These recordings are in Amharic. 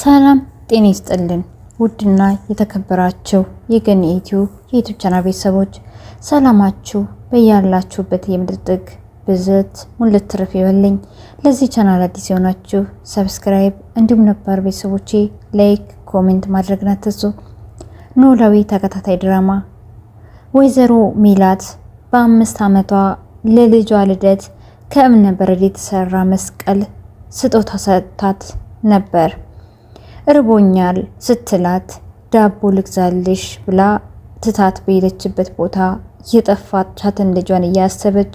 ሰላም ጤና ይስጥልን ውድና የተከበራችሁ የገኒ ዩቲዩብ ቻናል ቤተሰቦች ሰላማችሁ በያላችሁበት የምድር ጥግ ብዝት ሙልት ትርፍ ይበልኝ። ለዚህ ቻናል አዲስ የሆናችሁ ሰብስክራይብ እንዲሁም ነባር ቤተሰቦቼ ላይክ ኮሜንት ማድረግን አትርሱ። ኖላዊ ተከታታይ ድራማ ወይዘሮ ሜላት በ5 ዓመቷ ለልጇ ልደት ከእብነ በረድ የተሰራ መስቀል ስጦታ ሰጥታት ነበር። እርቦኛል ስትላት ዳቦ ልግዛልሽ ብላ ትታት በሄደችበት ቦታ የጠፋቻትን ልጇን እያሰበች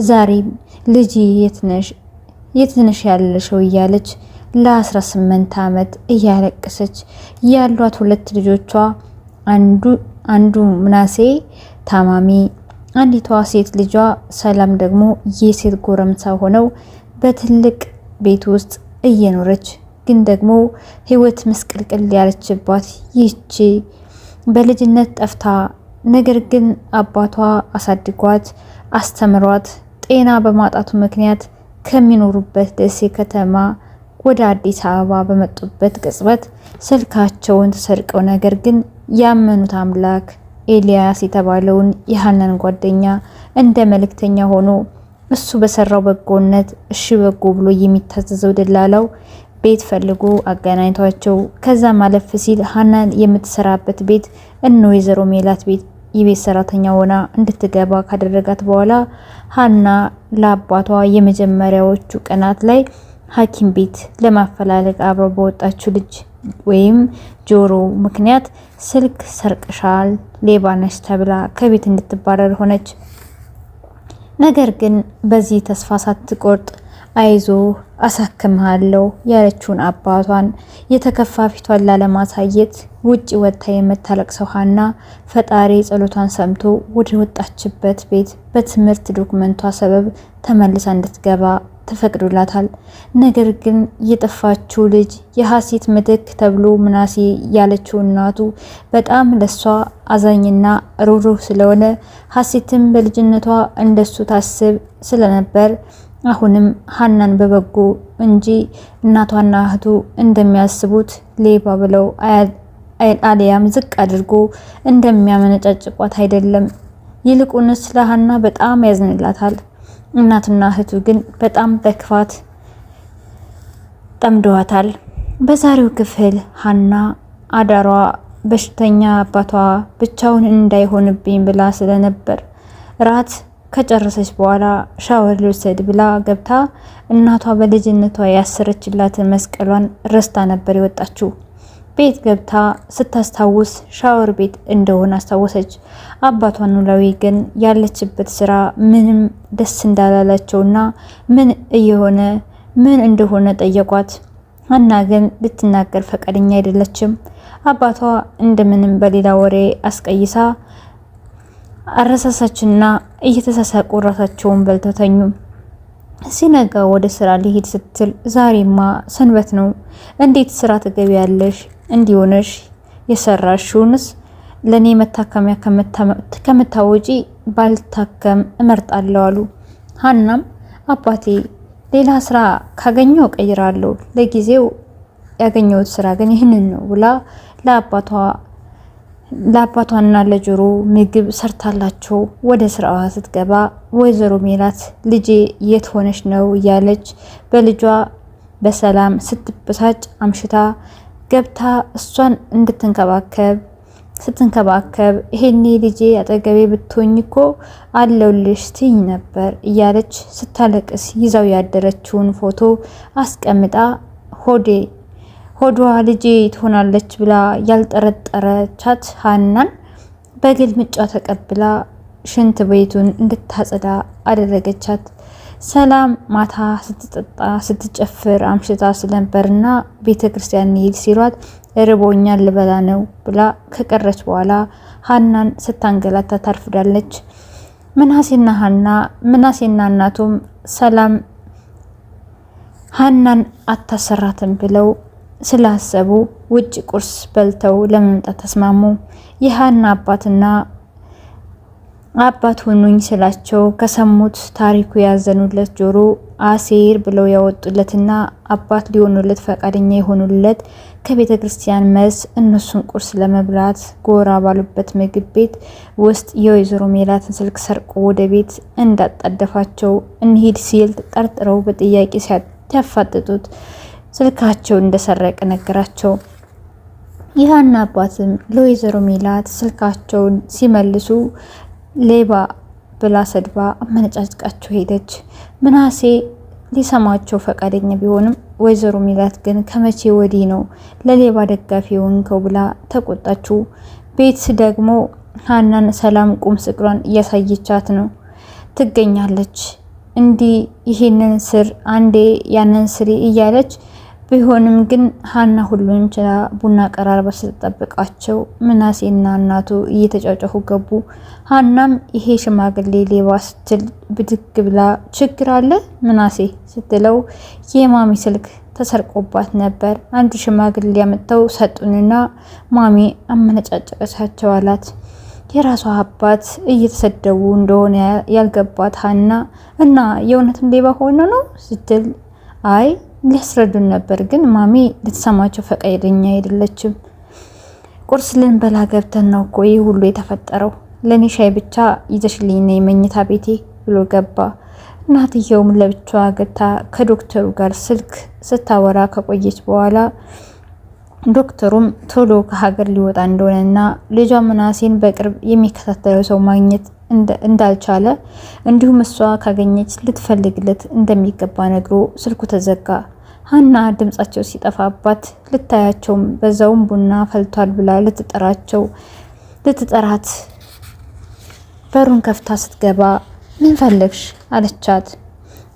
ዛሬም ልጅ የትነሽ ያለሽው እያለች ለ18 ዓመት እያለቀሰች ያሏት ሁለት ልጆቿ አንዱ ምናሴ ታማሚ፣ አንዲቷ ሴት ልጇ ሰላም ደግሞ የሴት ጎረምሳ ሆነው በትልቅ ቤት ውስጥ እየኖረች ግን ደግሞ ህይወት መስቀልቅል ያለችባት ይቺ በልጅነት ጠፍታ ነገር ግን አባቷ አሳድጓት አስተምሯት ጤና በማጣቱ ምክንያት ከሚኖሩበት ደሴ ከተማ ወደ አዲስ አበባ በመጡበት ቅጽበት ስልካቸውን ተሰርቀው ነገር ግን ያመኑት አምላክ ኤልያስ የተባለውን የሃናን ጓደኛ እንደ መልእክተኛ ሆኖ እሱ በሰራው በጎነት እሺ በጎ ብሎ የሚታዘዘው ደላላው ቤት ፈልጎ አገናኝቷቸው ከዛ ማለፍ ሲል ሃናን የምትሰራበት ቤት ወይዘሮ ሜላት ቤት የቤት ሰራተኛ ሆና እንድትገባ ካደረጋት በኋላ ሃና ለአባቷ የመጀመሪያዎቹ ቀናት ላይ ሐኪም ቤት ለማፈላለግ አብረው በወጣችው ልጅ ወይም ጆሮ ምክንያት ስልክ ሰርቀሻል ሌባ ነሽ ተብላ ከቤት እንድትባረር ሆነች። ነገር ግን በዚህ ተስፋ ሳትቆርጥ አይዞ አሳክምሃለሁ ያለችውን አባቷን የተከፋ ፊቷን ላለማሳየት ውጪ ወጥታ የምታለቅሰው ሃና ፈጣሪ ጸሎቷን ሰምቶ ወደ ወጣችበት ቤት በትምህርት ዶክመንቷ ሰበብ ተመልሳ እንድትገባ ተፈቅዶላታል። ነገር ግን የጠፋችው ልጅ የሐሴት ምትክ ተብሎ ምናሴ ያለችው እናቱ በጣም ለሷ አዛኝና ሩህሩህ ስለሆነ ሐሴትም በልጅነቷ እንደሱ ታስብ ስለነበር አሁንም ሃናን በበጎ እንጂ እናቷና እህቱ እንደሚያስቡት ሌባ ብለው አሊያም ዝቅ አድርጎ እንደሚያመነጫጭቋት አይደለም። ይልቁንስ ለሃና በጣም ያዝንላታል። እናትና እህቱ ግን በጣም በክፋት ጠምደዋታል። በዛሬው ክፍል ሃና አዳሯ በሽተኛ አባቷ ብቻውን እንዳይሆንብኝ ብላ ስለነበር ራት ከጨረሰች በኋላ ሻወር ልውሰድ ብላ ገብታ እናቷ በልጅነቷ ያሰረችላትን መስቀሏን ረስታ ነበር የወጣችው። ቤት ገብታ ስታስታውስ ሻወር ቤት እንደሆነ አስታወሰች። አባቷ ኖላዊ ግን ያለችበት ስራ ምንም ደስ እንዳላላቸውና ምን እንደሆነ ጠየቋት። ሃና ግን ልትናገር ፈቃደኛ አይደለችም። አባቷ እንደምንም በሌላ ወሬ አስቀይሳ አረሳሳችና እየተሳሳቁ ራሳቸውን በልተው ተኙ። ሲነጋ ወደ ስራ ሊሄድ ስትል ዛሬማ ሰንበት ነው፣ እንዴት ስራ ትገቢያለሽ? እንዲሆነሽ የሰራሽውንስ ለኔ መታከሚያ ከምታወጪ ባልታከም እመርጣለሁ አሉ። ሃናም አባቴ ሌላ ስራ ካገኘው ቀይራለሁ፣ ለጊዜው ያገኘሁት ስራ ግን ይህንን ነው ብላ ለአባቷና ለጆሮ ምግብ ሰርታላቸው ወደ ስራዋ ስትገባ ወይዘሮ ሜላት ልጄ የት ሆነሽ ነው እያለች በልጇ በሰላም ስትበሳጭ አምሽታ ገብታ እሷን ስትንከባከብ ይሄኔ ልጄ አጠገቤ ብትሆኝ እኮ አለውልሽ ትኝ ነበር እያለች ስታለቅስ ይዛው ያደረችውን ፎቶ አስቀምጣ ሆዷ ልጄ ትሆናለች ብላ ያልጠረጠረቻት ሃናን በግልምጫ ተቀብላ ሽንት ቤቱን እንድታጸዳ አደረገቻት። ሰላም ማታ ስትጠጣ ስትጨፍር አምሽታ ስለነበርና ቤተክርስቲያን ይሄድ ሲሏት እርቦኛል ልበላ ነው ብላ ከቀረች በኋላ ሃናን ስታንገላታ ታርፍዳለች። ምናሴና እናቱም ሰላም ሃናን አታሰራትም ብለው ስላሰቡ ውጭ ቁርስ በልተው ለመምጣት ተስማሙ። የሃና አባት ሆኑኝ ስላቸው ከሰሙት ታሪኩ ያዘኑለት ጆሮ አሴር ብለው ያወጡለትና አባት ሊሆኑለት ፈቃደኛ የሆኑለት ከቤተ ክርስቲያን መልስ እነሱን ቁርስ ለመብላት ጎራ ባሉበት ምግብ ቤት ውስጥ የወይዘሮ ሜላትን ስልክ ሰርቆ ወደ ቤት እንዳጣደፋቸው እንሂድ ሲል ጠርጥረው በጥያቄ ሲያፋጥጡት ስልካቸው እንደሰረቀ ነገራቸው። የሀና አባትም ለወይዘሮ ሜላት ስልካቸውን ሲመልሱ ሌባ ብላ ሰድባ አመነጫጭቃቸው ሄደች። ምናሴ ሊሰማቸው ፈቃደኛ ቢሆንም ወይዘሮ ሜላት ግን ከመቼ ወዲህ ነው ለሌባ ደጋፊ የሆንከው ብላ ተቆጣችው። ቤት ደግሞ ሀናን ሰላም ቁም ስቅሏን እያሳየቻት ነው ትገኛለች። እንዲህ ይሄንን ስር አንዴ ያንን ስሪ እያለች ቢሆንም ግን ሀና ሁሉንም ችላ ቡና ቀራርባ ስትጠብቃቸው ምናሴና እናቱ እየተጫጫሁ ገቡ። ሀናም ይሄ ሽማግሌ ሌባ ስትል ብድግ ብላ ችግር አለ ምናሴ ስትለው የማሚ ስልክ ተሰርቆባት ነበር፣ አንድ ሽማግሌ ያመጣው ሰጡንና ማሚ አመነጫጨቀቻቸው አላት። የራሷ አባት እየተሰደቡ እንደሆነ ያልገባት ሀና እና የእውነትም ሌባ ሆኖ ነው ስትል አይ ሊያስረዱን ነበር፣ ግን ማሚ ልትሰማቸው ፈቃደኛ አይደለችም። ቁርስ ልንበላ ገብተን ነው እኮ ይህ ሁሉ የተፈጠረው፣ ለኔ ሻይ ብቻ ይዘሽልኝ ነይ መኝታ ቤቴ ብሎ ገባ። እናትየውም ለብቻዋ ገብታ ከዶክተሩ ጋር ስልክ ስታወራ ከቆየች በኋላ ዶክተሩም ቶሎ ከሀገር ሊወጣ እንደሆነና ልጇ ምናሴን በቅርብ የሚከታተለው ሰው ማግኘት እንዳልቻለ እንዲሁም እሷ ካገኘች ልትፈልግለት እንደሚገባ ነግሮ ስልኩ ተዘጋ። ሀና ድምጻቸው ሲጠፋባት ልታያቸውም በዛውም ቡና ፈልቷል ብላ ልትጠራት በሩን ከፍታ ስትገባ ምን ፈለግሽ አለቻት።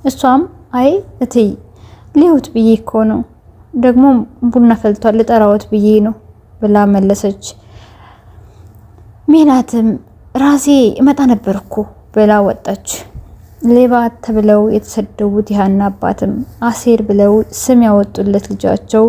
እሷም አይ እትይ ሊውት ብዬ እኮ ነው፣ ደግሞ ቡና ፈልቷል ልጠራዎት ብዬ ነው ብላ መለሰች። ሜላትም ራሴ እመጣ ነበር እኮ ብላ ወጣች። ሌባ ተብለው የተሰደቡት የሀና አባትም አሴር ብለው ስም ያወጡለት ልጃቸው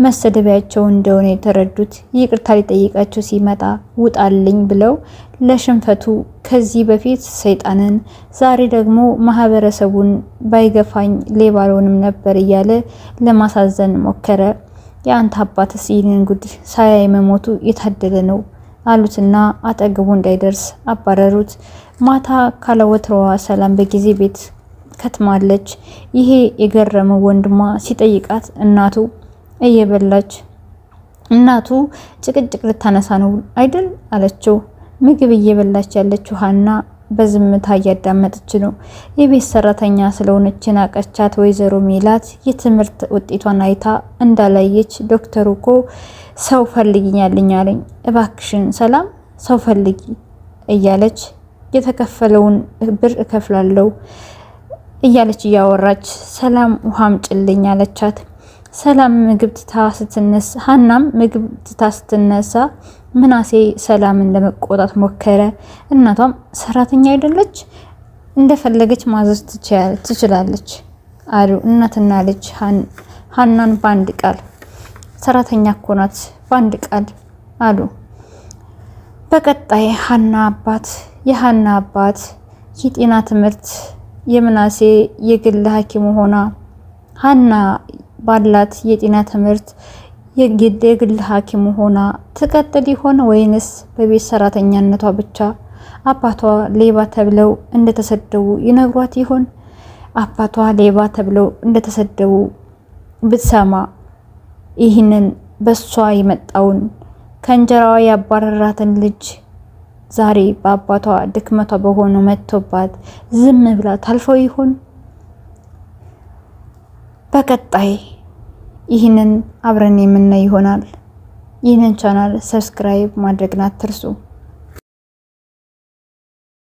መሰደቢያቸው እንደሆነ የተረዱት ይቅርታ ሊጠይቃቸው ሲመጣ ውጣልኝ ብለው ለሽንፈቱ ከዚህ በፊት ሰይጣንን ዛሬ ደግሞ ማህበረሰቡን ባይገፋኝ ሌባ አልሆንም ነበር እያለ ለማሳዘን ሞከረ። የአንተ አባትስ ይህንን ጉድ ሳያይ መሞቱ የታደለ ነው አሉትና አጠገቡ እንዳይደርስ አባረሩት። ማታ ካለወትሮዋ ሰላም በጊዜ ቤት ከትማለች። ይሄ የገረመው ወንድሟ ሲጠይቃት እናቱ እየበላች እናቱ ጭቅጭቅ ልታነሳ ነው አይደል አለችው። ምግብ እየበላች ያለችው ሀና በዝምታ እያዳመጠች ነው። የቤት ሰራተኛ ስለሆነች ናቀቻት። ወይዘሮ ሜላት የትምህርት ውጤቷን አይታ እንዳላየች ዶክተሩ እኮ ሰው ፈልጊኛልኝ አለኝ፣ እባክሽን ሰላም ሰው ፈልጊ እያለች የተከፈለውን ብር እከፍላለሁ እያለች እያወራች ሰላም ውሃም ጭልኝ አለቻት። ሰላም ምግብ ትታ ስትነሳ ሀናም ምግብ ትታ ስትነሳ ምናሴ ሰላምን ለመቆጣት ሞከረ። እናቷም ሰራተኛ አይደለች እንደፈለገች ማዘዝ ትችላለች አሉ እናትና ልጅ ሀናን በአንድ ቃል። ሰራተኛ እኮ ናት በአንድ ቃል አሉ። በቀጣይ የሀና አባት የጤና ትምህርት የምናሴ የግል ሐኪም ሆና ሀና ባላት የጤና ትምህርት የግል ሐኪም ሆና ትቀጥል ይሆን ወይንስ በቤት ሰራተኛነቷ ብቻ አባቷ ሌባ ተብለው እንደተሰደቡ ይነግሯት ይሆን? አባቷ ሌባ ተብለው እንደተሰደቡ ብትሰማ ይህንን በሷ የመጣውን ከእንጀራዋ ያባረራትን ልጅ ዛሬ በአባቷ ድክመቷ በሆነው መጥቶባት ዝም ብላ ታልፈው ይሆን? በቀጣይ ይህንን አብረን የምናይ ይሆናል። ይህንን ቻናል ሰብስክራይብ ማድረግን አትርሱ።